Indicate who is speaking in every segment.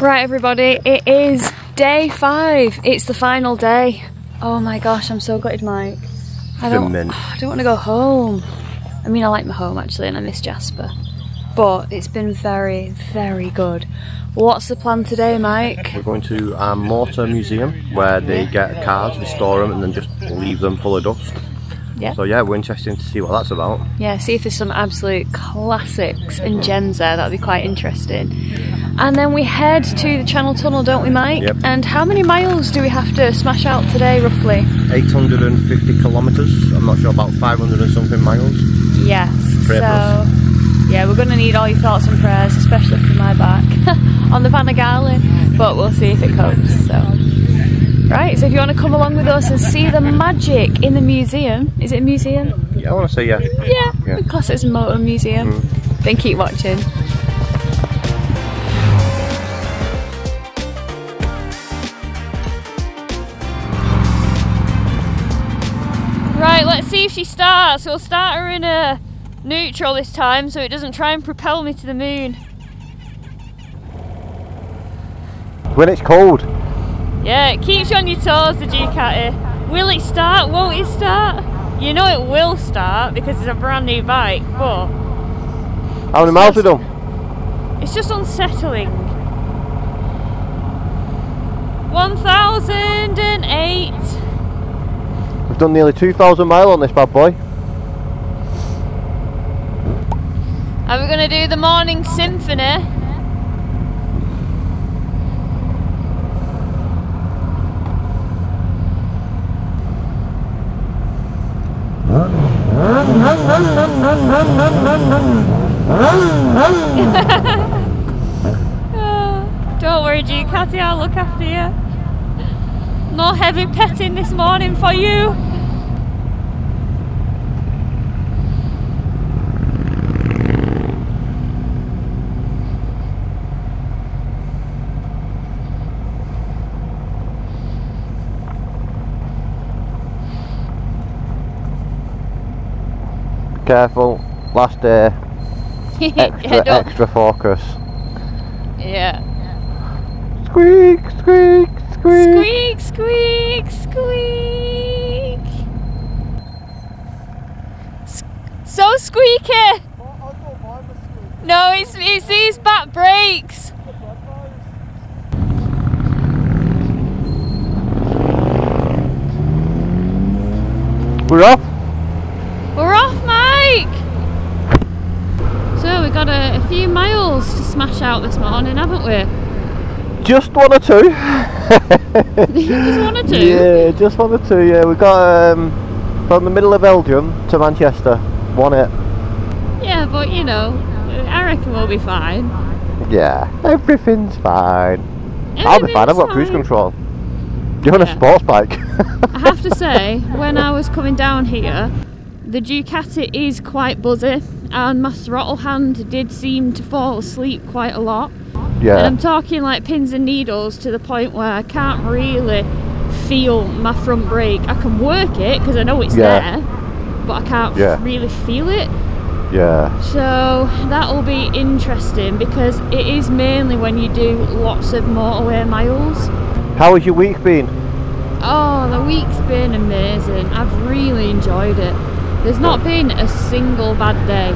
Speaker 1: Right everybody, it is day 5. It's the final day. Oh my gosh, I'm so gutted, Mike. I don't want to go home. I mean, I like my home actually and I miss Jasper. But it's been very, very good. What's the plan today, Mike?
Speaker 2: We're going to a Moto museum where they get cars, they store them and then just leave them full of dust.
Speaker 1: Yeah.
Speaker 2: So yeah, we're interested to see what that's about.
Speaker 1: Yeah, see if there's some absolute classics and gems there. That'll be quite interesting. And then we head to the Channel Tunnel, don't we, Mike?
Speaker 2: Yep. And
Speaker 1: how many miles do we have to smash out today, roughly?
Speaker 2: 850 kilometres. I'm not sure, about 500 and something miles.
Speaker 1: Yes. So yeah, we're going to need all your thoughts and prayers, especially for my back on the Panigale. But we'll see if it copes. So. Right, so if you want to come along with us and see the magic in the museum, is it a museum?
Speaker 2: Yeah, I want to say yeah.
Speaker 1: Yeah, because it's a motor museum. Then keep watching. Right, let's see if she starts. We'll start her in a neutral this time so it doesn't try and propel me to the moon.
Speaker 2: When it's cold.
Speaker 1: Yeah, it keeps you on your toes, the Ducati. Will it start? Won't it start? You know it will start because it's a brand new bike, but...
Speaker 2: How many miles we done?
Speaker 1: It's just unsettling. 1008.
Speaker 2: We've done nearly 2,000 miles on this bad boy.
Speaker 1: Are we going to do the morning symphony? Don't worry, Ducati, I'll look after you. No heavy petting this morning for you.
Speaker 2: Careful, last day. Extra focus.
Speaker 1: Yeah.
Speaker 2: Squeak, squeak,
Speaker 1: Squeak,
Speaker 2: squeak.
Speaker 1: squeak, squeak. So squeaky. No, it's these back brakes.
Speaker 2: We're off.
Speaker 1: We're off, Mike! So we've got a few miles to smash out this morning, haven't we?
Speaker 2: Just one or two.
Speaker 1: Just one or two?
Speaker 2: Yeah, just one or two, yeah. We got from the middle of Belgium to Manchester. Won it.
Speaker 1: Yeah, but you know, I reckon we'll be fine.
Speaker 2: Yeah, everything's fine. I'll be fine, I've got cruise control. You're on a sports bike.
Speaker 1: I have to say, when I was coming down here, the Ducati is quite buzzy and my throttle hand did seem to fall asleep quite a lot.
Speaker 2: Yeah.
Speaker 1: And I'm talking like pins and needles to the point where I can't really feel my front brake. I can work it because I know it's there, but I can't really feel it.
Speaker 2: Yeah.
Speaker 1: So that'll be interesting because it is mainly when you do lots of motorway miles.
Speaker 2: How has your week been?
Speaker 1: Oh, the week's been amazing. I've really enjoyed it. There's not been a single bad day.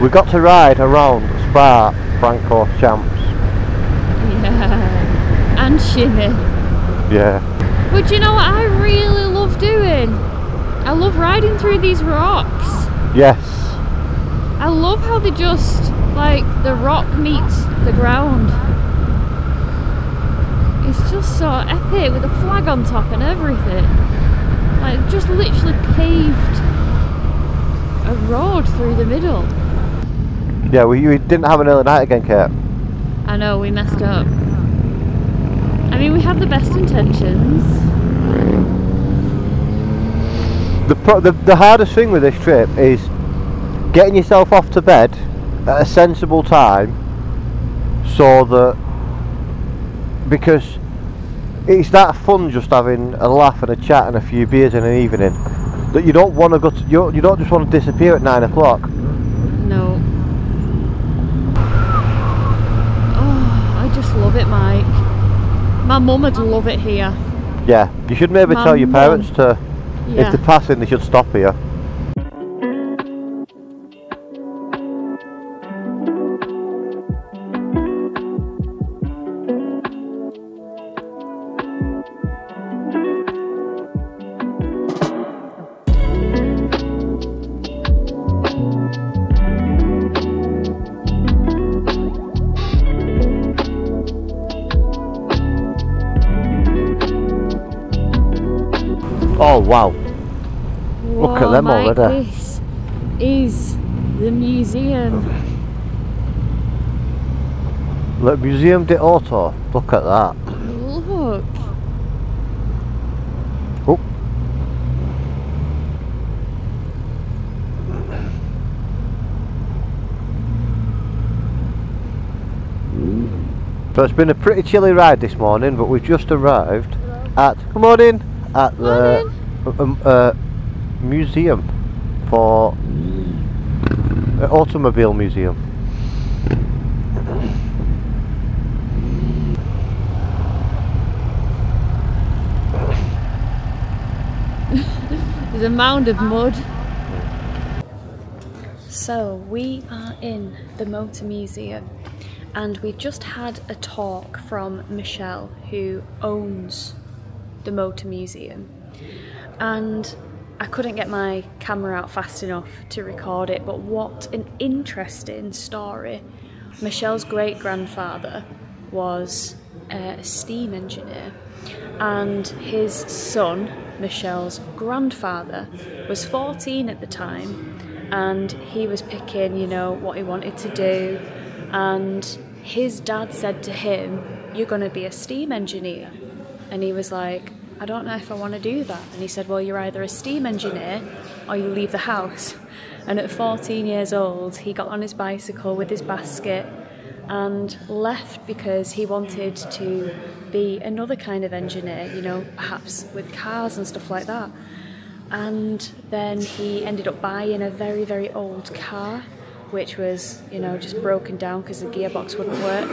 Speaker 2: We got to ride around Spa Franco Champs.
Speaker 1: Yeah. And shimmy.
Speaker 2: Yeah.
Speaker 1: But you know what I really love doing? I love riding through these rocks.
Speaker 2: Yes.
Speaker 1: I love how they just, like, the rock meets the ground. It's just so epic with a flag on top and everything. Like, just literally paved a road through the middle.
Speaker 2: Yeah, we didn't have an early night again, Kate.
Speaker 1: I know, we messed up. I mean, we had the best intentions.
Speaker 2: The hardest thing with this trip is getting yourself off to bed at a sensible time, so that, because it's that fun just having a laugh and a chat and a few beers in an evening, that you don't want to go to, you don't just want to disappear at 9 o'clock.
Speaker 1: No. Oh, just love it, Mike. My mum would love it here.
Speaker 2: Yeah, you should maybe tell your parents to, if they're passing, they should stop here. Oh wow.
Speaker 1: Whoa,
Speaker 2: look at them
Speaker 1: Mike,
Speaker 2: already.
Speaker 1: This is the museum.
Speaker 2: Look, Museum de Auto. Look at that.
Speaker 1: Look.
Speaker 2: Oh. So it's been a pretty chilly ride this morning, but we've just arrived at, come on in, at the museum for automobile museum.
Speaker 1: There's a mound of mud. So we are in the Motor Museum and we've just had a talk from Michelle, who owns the Motor Museum, and I couldn't get my camera out fast enough to record it, but what an interesting story. Michelle's great-grandfather was a steam engineer, and his son, Michelle's grandfather, was 14 at the time, and he was picking, you know, what he wanted to do, and his dad said to him, "You're going to be a steam engineer." And he was like, "I don't know if I want to do that." And he said, "Well, you're either a steam engineer or you leave the house." And at 14 years old, he got on his bicycle with his basket and left because he wanted to be another kind of engineer, you know, perhaps with cars and stuff like that. And then he ended up buying a very, very old car, which was, you know, just broken down because the gearbox wouldn't work.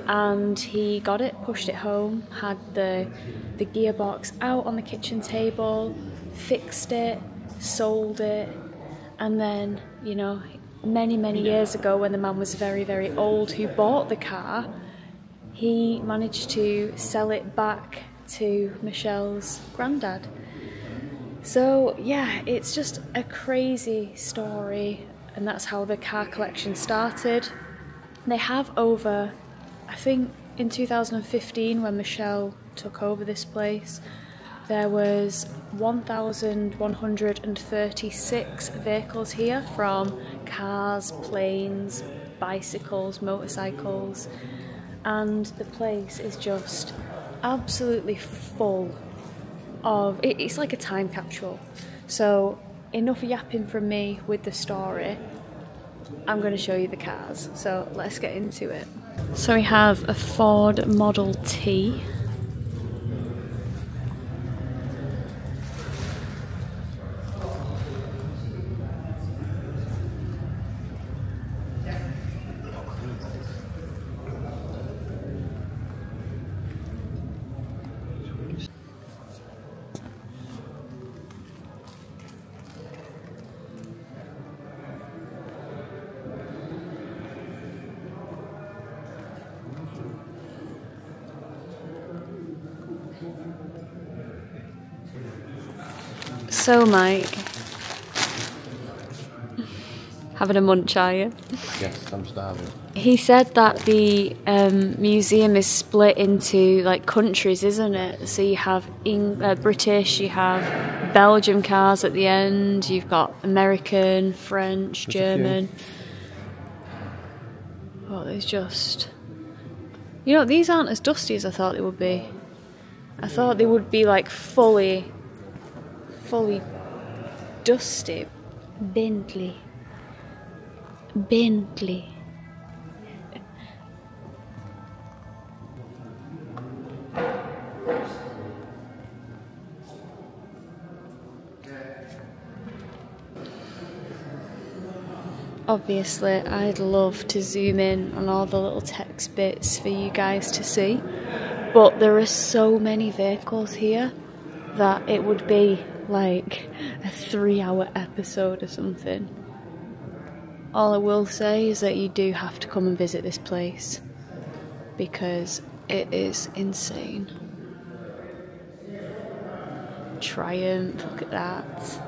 Speaker 1: And he got it, pushed it home, had the gearbox out on the kitchen table, fixed it, sold it, and then, you know, many years ago, when the man was very, very old who bought the car, he managed to sell it back to Michelle's granddad. So yeah, it's just a crazy story, and that's how the car collection started. They have over, I think in 2015 when Michelle took over this place, there was 1,136 vehicles here, from cars, planes, bicycles, motorcycles, and the place is just absolutely full of, it's like a time capsule. So enough yapping from me with the story, I'm going to show you the cars, so let's get into it. So we have a Ford Model T. So Mike, having a munch, are you?
Speaker 2: Yes, I'm starving.
Speaker 1: He said that the museum is split into like countries, isn't it? So you have British, you have Belgium cars at the end, you've got American, French, German. Well, there's just, you know, these aren't as dusty as I thought they would be. I thought they would be like fully dusty. Bentley. Obviously, I'd love to zoom in on all the little text bits for you guys to see, but there are so many vehicles here that it would be like a 3-hour episode or something. All I will say is that you do have to come and visit this place because it is insane. Triumph, look at that.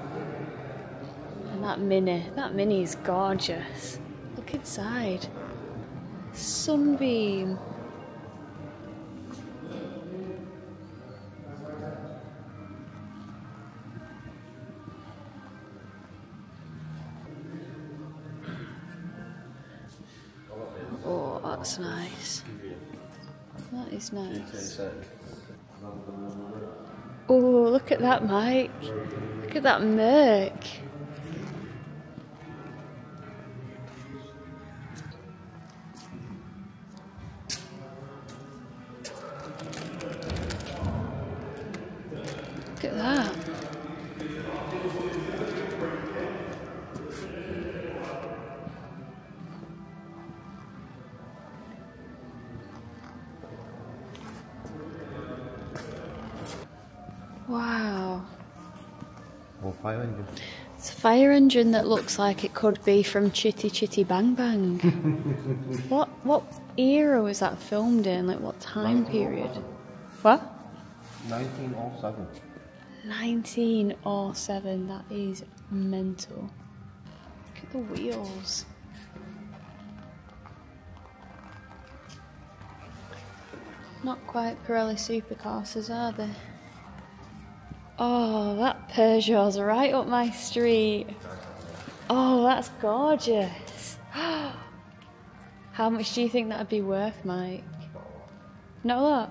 Speaker 1: And that mini is gorgeous. Look inside. Sunbeam. Oh, that's nice. That is nice. Oh, look at that, Mike. Look at that Merc. Look at that. Wow.
Speaker 2: Oh, fire engine.
Speaker 1: It's a fire engine that looks like it could be from Chitty Chitty Bang Bang. What era was that filmed in? Like what time period? What?
Speaker 2: 1907.
Speaker 1: 1907, that is mental. Look at the wheels. Not quite Pirelli supercars, are they? Oh, that Peugeot's right up my street. Oh, that's gorgeous. How much do you think that'd be worth, Mike? Not a lot.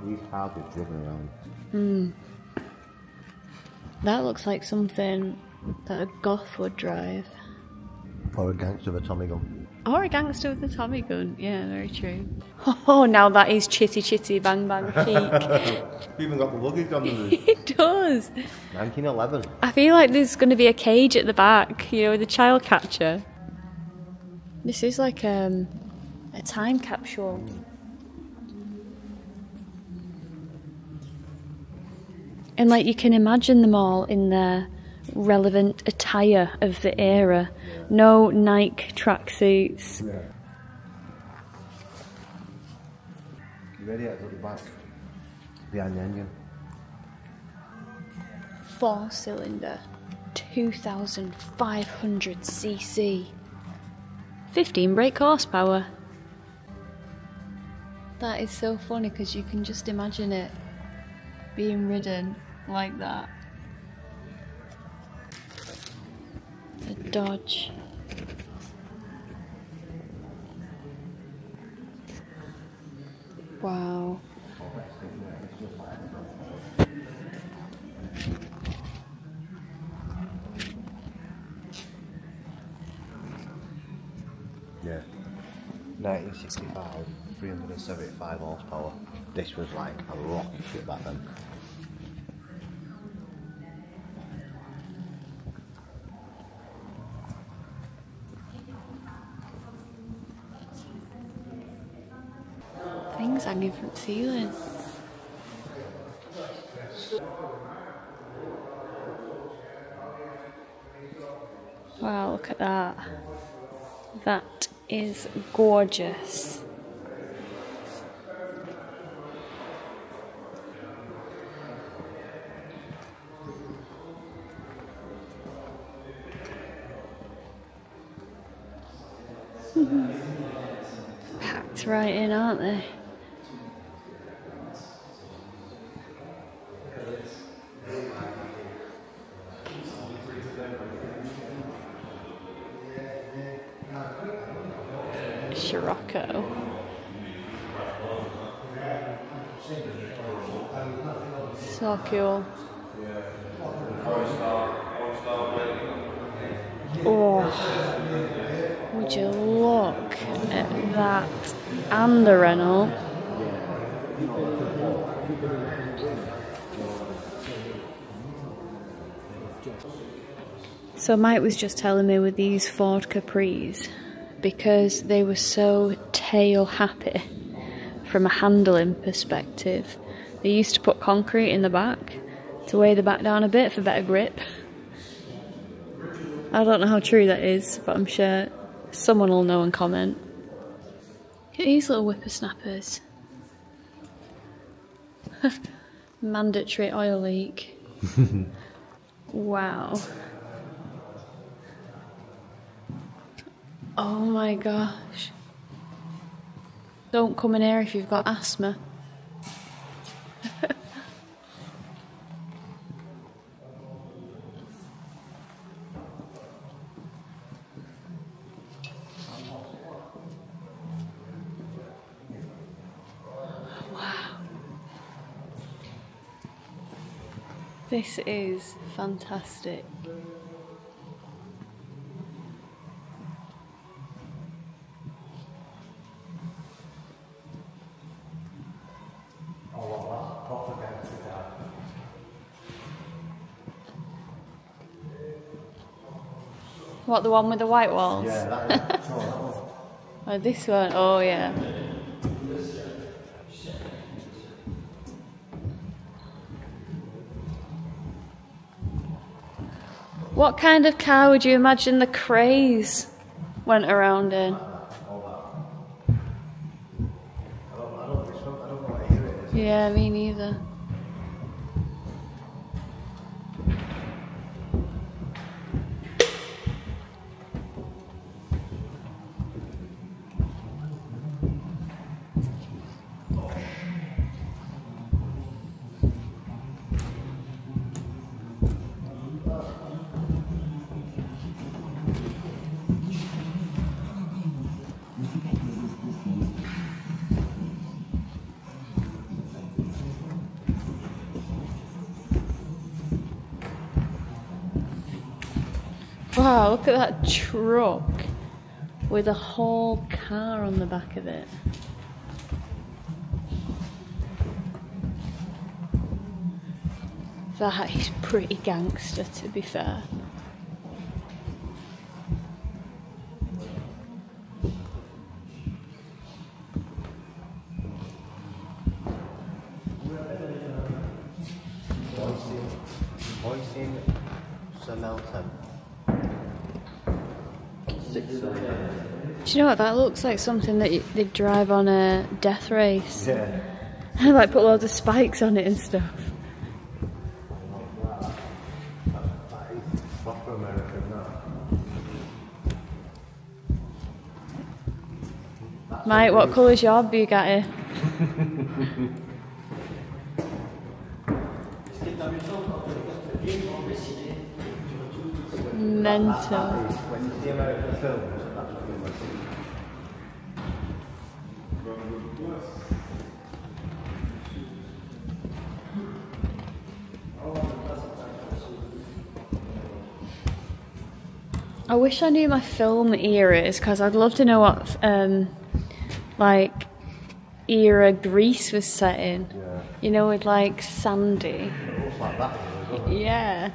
Speaker 2: These cars are driven around.
Speaker 1: That looks like something that a goth would drive.
Speaker 2: Or a gangster with a Tommy gun.
Speaker 1: Or a gangster with a Tommy gun. Yeah, very true. Oh, now that is Chitty Chitty Bang Bang peak.
Speaker 2: Even got the luggage on the roof.
Speaker 1: It does.
Speaker 2: 1911.
Speaker 1: I feel like there's going to be a cage at the back, you know, with a child catcher. This is like a time capsule. And like you can imagine them all in their relevant attire of the era. No Nike tracksuits.
Speaker 2: Yeah. You ready? I'll go back. Behind the engine.
Speaker 1: 4-cylinder, 2,500cc, 15 brake horsepower. That is so funny because you can just imagine it being ridden like that. A Dodge. Wow.
Speaker 2: Yeah. 1965, 375 horsepower. This was like a rocket ship back then.
Speaker 1: Things hanging from the ceiling. Wow, look at that. That is gorgeous. Packed right in, aren't they? Scirocco. So cool. Oh, would you look at that and the Renault? So Mike was just telling me with these Ford Capris, because they were so tail happy from a handling perspective, they used to put concrete in the back to weigh the back down a bit for better grip. I don't know how true that is, but I'm sure someone will know and comment. Look at these little whippersnappers. Mandatory oil leak. Wow. Oh my gosh. Don't come in here if you've got asthma. This is fantastic. What, the one with the white walls?
Speaker 2: Yeah, that is. Oh,
Speaker 1: oh, this one? Oh, yeah. What kind of car would you imagine the craze went around in?
Speaker 2: I don't know what year it is.
Speaker 1: Yeah, me neither. Wow, look at that truck with a whole car on the back of it. That is pretty gangster, to be fair. Do you know what, that looks like something that they'd drive on a death race.
Speaker 2: Yeah.
Speaker 1: Like put loads of spikes on it and stuff.
Speaker 2: Proper American, that.
Speaker 1: Mate, what colour's your Bugatti? Mental.
Speaker 2: When you see American films, that's what you want to see.
Speaker 1: I wish I knew my film eras, because I'd love to know what like era Greece was set in.
Speaker 2: Yeah.
Speaker 1: You know, with like Sandy.
Speaker 2: It looks like that here, doesn't it?
Speaker 1: Yeah.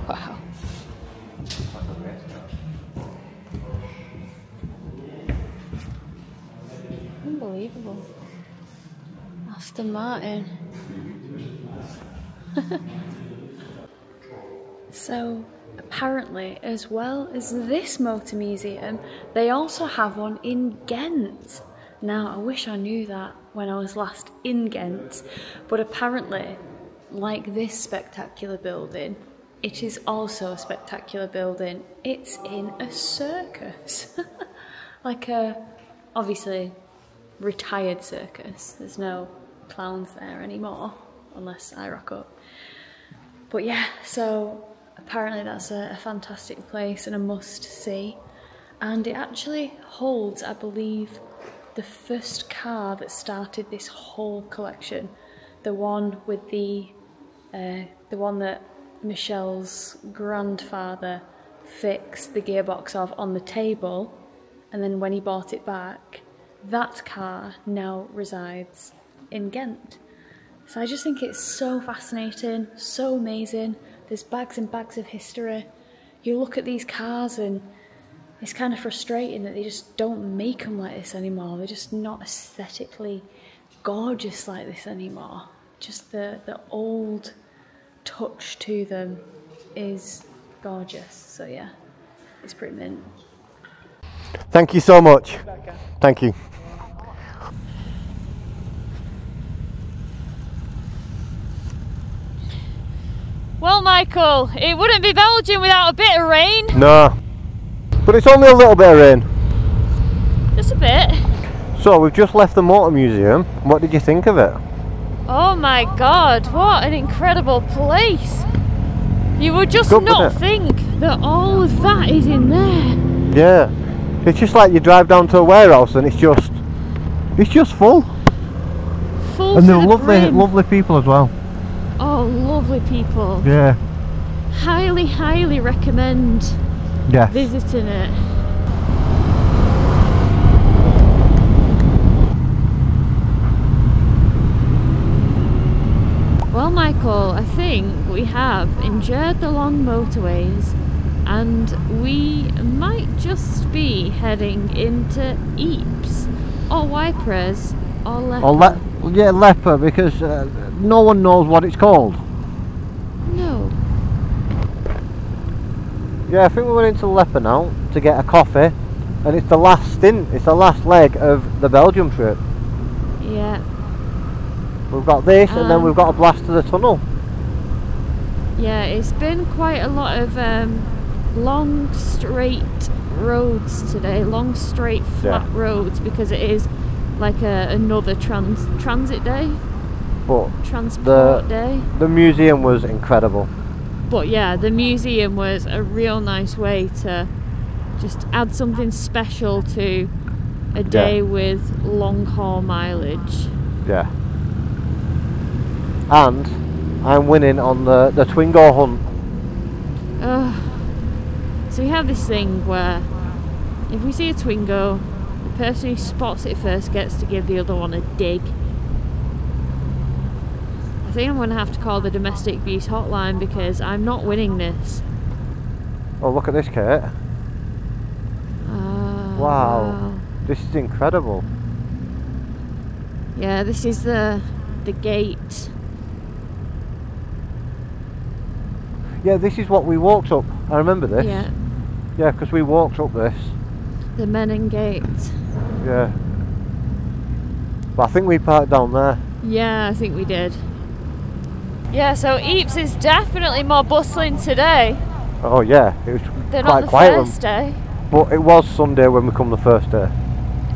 Speaker 1: Wow. Unbelievable. Aston Martin. So apparently, as well as this motor museum, they also have one in Ghent. Now, I wish I knew that when I was last in Ghent, but apparently, like this spectacular building, it is also a spectacular building. It's in a circus. Like a, obviously, retired circus. There's no clowns there anymore, unless I rock up. But yeah, so apparently that's a fantastic place and a must-see. And it actually holds, I believe, the first car that started this whole collection. The one with the one that Michelle's grandfather fixed the gearbox of on the table, and then when he bought it back, that car now resides in Ghent. So I just think it's so fascinating, so amazing. There's bags and bags of history. You look at these cars and it's kind of frustrating that they just don't make them like this anymore. They're just not aesthetically gorgeous like this anymore. Just the old touch to them is gorgeous. So yeah, it's pretty mint.
Speaker 2: Thank you so much. Thank you.
Speaker 1: Well, Michael, it wouldn't be Belgium without a bit of rain.
Speaker 2: No, but it's only a little bit of rain.
Speaker 1: Just a bit.
Speaker 2: So we've just left the Motor Museum. What did you think of it?
Speaker 1: Oh my god, what an incredible place. You would just
Speaker 2: Good,
Speaker 1: not think that all of that is in there.
Speaker 2: Yeah, it's just like you drive down to a warehouse and it's just full.
Speaker 1: Full
Speaker 2: and
Speaker 1: to
Speaker 2: they're
Speaker 1: the
Speaker 2: lovely,
Speaker 1: brim.
Speaker 2: lovely people as well.
Speaker 1: Oh, lovely people.
Speaker 2: Yeah.
Speaker 1: Highly, highly recommend visiting it. Well, Michael, I think we have endured the long motorways and we might just be heading into Ypres or Ypres or Leper.
Speaker 2: Yeah, Leper, because no one knows what it's called.
Speaker 1: No.
Speaker 2: Yeah, I think we went into Leper now to get a coffee, and it's the last stint, it's the last leg of the Belgium trip.
Speaker 1: Yeah.
Speaker 2: We've got this, and then we've got a blast to the tunnel.
Speaker 1: Yeah, it's been quite a lot of long straight roads today, long straight flat roads, because it is like another transit day,
Speaker 2: but
Speaker 1: transport day.
Speaker 2: The museum was incredible.
Speaker 1: But yeah, the museum was a real nice way to just add something special to a day with long haul mileage. Yeah.
Speaker 2: And I'm winning on the Twingo hunt.
Speaker 1: So we have this thing where if we see a Twingo, the person who spots it first gets to give the other one a dig. I think I'm going to have to call the domestic abuse hotline because I'm not winning this.
Speaker 2: Oh, look at this, Kate. Wow. This is incredible.
Speaker 1: Yeah, this is the gate.
Speaker 2: Yeah, this is what we walked up. I remember this.
Speaker 1: Yeah.
Speaker 2: Yeah, because we walked up this.
Speaker 1: The Menin Gate.
Speaker 2: Yeah. But I think we parked down there.
Speaker 1: Yeah, I think we did. Yeah, so Ypres is definitely more bustling today.
Speaker 2: Oh yeah, it was
Speaker 1: They're
Speaker 2: quite
Speaker 1: not the
Speaker 2: quiet.
Speaker 1: First day.
Speaker 2: But it was Sunday when we come the first day.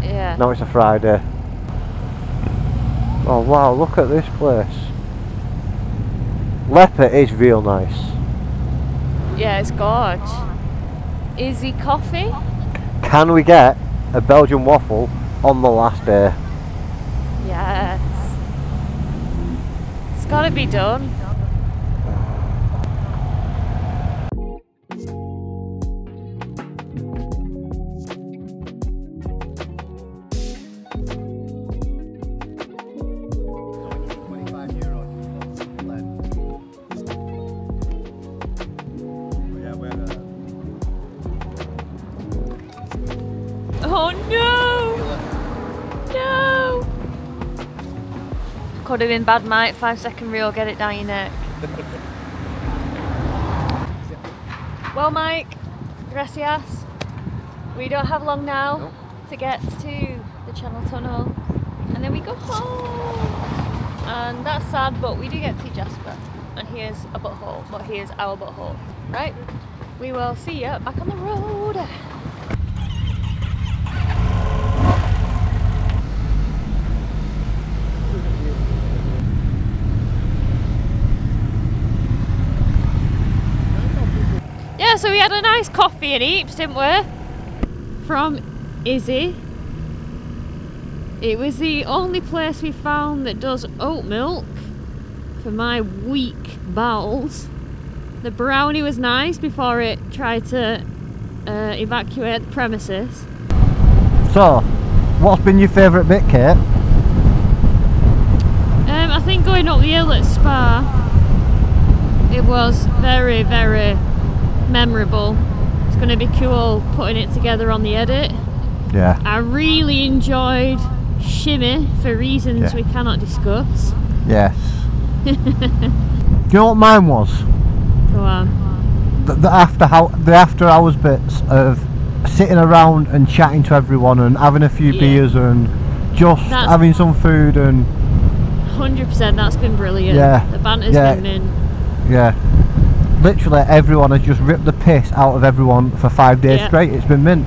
Speaker 1: Yeah.
Speaker 2: Now it's a Friday. Oh wow, look at this place. Leper is real nice.
Speaker 1: Yeah, it's gorge. Izzy coffee?
Speaker 2: Can we get a Belgian waffle on the last day?
Speaker 1: Yes. It's gotta be done. Oh no! No! Could have been bad, mate. 5-second rule, get it down your neck. Well, Mike, gracias. We don't have long now to get to the Channel Tunnel, and then we go home. And that's sad, but we do get to see Jasper, and here's a butthole, but here's our butthole, right? We will see you back on the road. Yeah, so we had a nice coffee in Ypres, didn't we? From Izzy. It was the only place we found that does oat milk for my weak bowels. The brownie was nice before it tried to evacuate the premises.
Speaker 2: So, What's been your favourite bit, Kate?
Speaker 1: I think going up the hill at Spa, it was very, very memorable. It's going to be cool putting it together on the edit.
Speaker 2: Yeah.
Speaker 1: I really enjoyed Shimmy for reasons we cannot discuss.
Speaker 2: Yes. Do you know what mine was?
Speaker 1: Go on.
Speaker 2: The after hours bits of sitting around and chatting to everyone and having a few beers and just having some food and
Speaker 1: 100%, that's been brilliant.
Speaker 2: Yeah.
Speaker 1: The banter's been mint.
Speaker 2: Yeah. Literally everyone has just ripped the piss out of everyone for 5 days straight. It's been mint.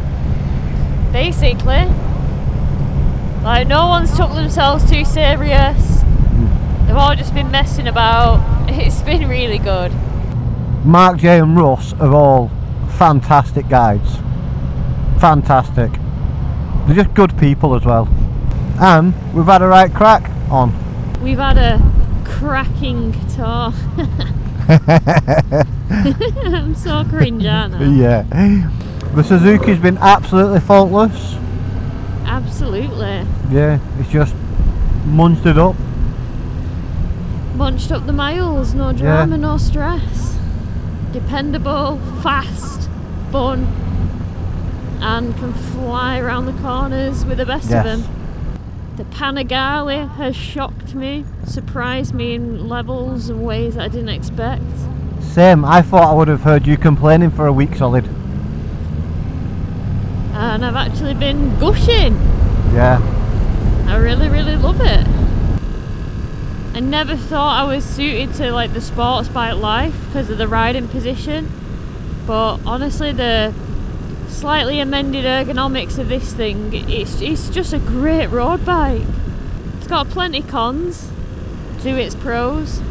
Speaker 1: Basically, like, no one's took themselves too serious. They've all just been messing about. It's been really good.
Speaker 2: Mark J and Russ are all fantastic guides. Fantastic. They're just good people as well. And we've had a right crack on. We've
Speaker 1: had a cracking tour. I'm so cringe, aren't I?
Speaker 2: Yeah. The Suzuki's been absolutely faultless.
Speaker 1: Absolutely.
Speaker 2: Yeah, it's just munched it up.
Speaker 1: Munched up the miles, no drama, no stress. Dependable, fast, fun, and can fly around the corners with the best of them. The Panigale has shocked me, surprised me in levels and ways that I didn't expect.
Speaker 2: Same, I thought I would have heard you complaining for a week solid.
Speaker 1: And I've actually been gushing.
Speaker 2: Yeah.
Speaker 1: I really, really love it. I never thought I was suited to like the sports bike life because of the riding position, but honestly the slightly amended ergonomics of this thing, it's just a great road bike. It's got plenty cons to its pros,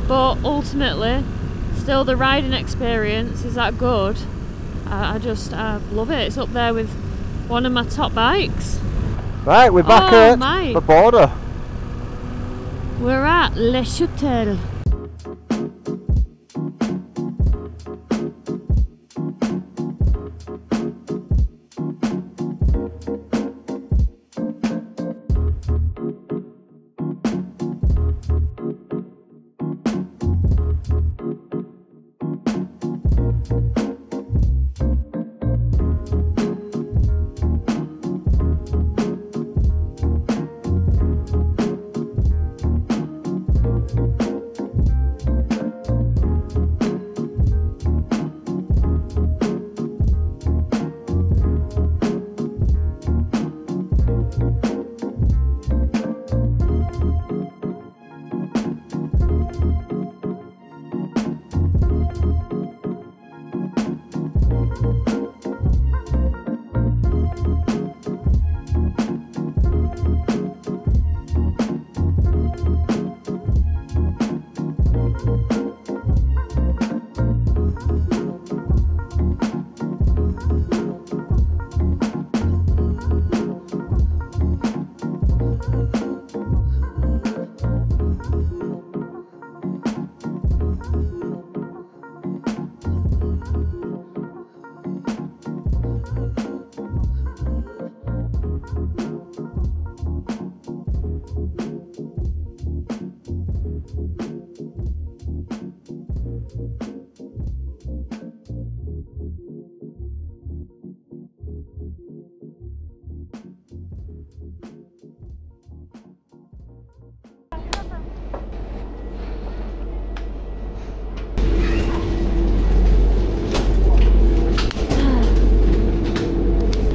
Speaker 1: but ultimately still the riding experience is that good. I love it. It's up there with one of my top bikes.
Speaker 2: Right, we're back at the border.
Speaker 1: We're at Le Châtel.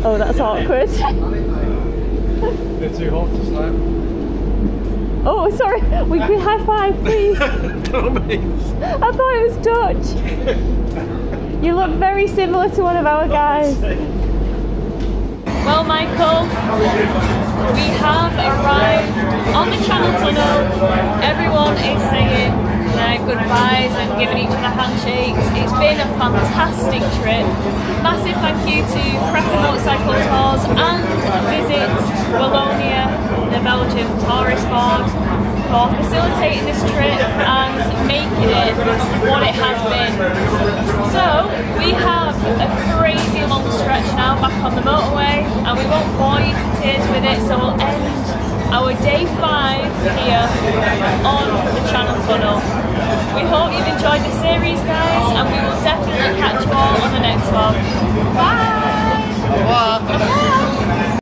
Speaker 1: Oh, that's awkward.
Speaker 3: They're too hot to slap.
Speaker 1: Oh, sorry. We could high five, please. I thought it was Dutch. You look very similar to one of our guys. Well, Michael, we have arrived on the Channel Tunnel. Everyone is saying their goodbyes and giving each other handshakes. It's been a fantastic trip. Massive thank you to Kraken Motorcycle Co and Visit Bologna, the Belgium tourist board, for facilitating this trip and making it what it has been. So we have a crazy long stretch now back on the motorway, and we won't bore you to tears with it, so we'll end our day 5 here on the Channel Tunnel. We hope you've enjoyed the series, guys, and we will definitely catch you all on the next one.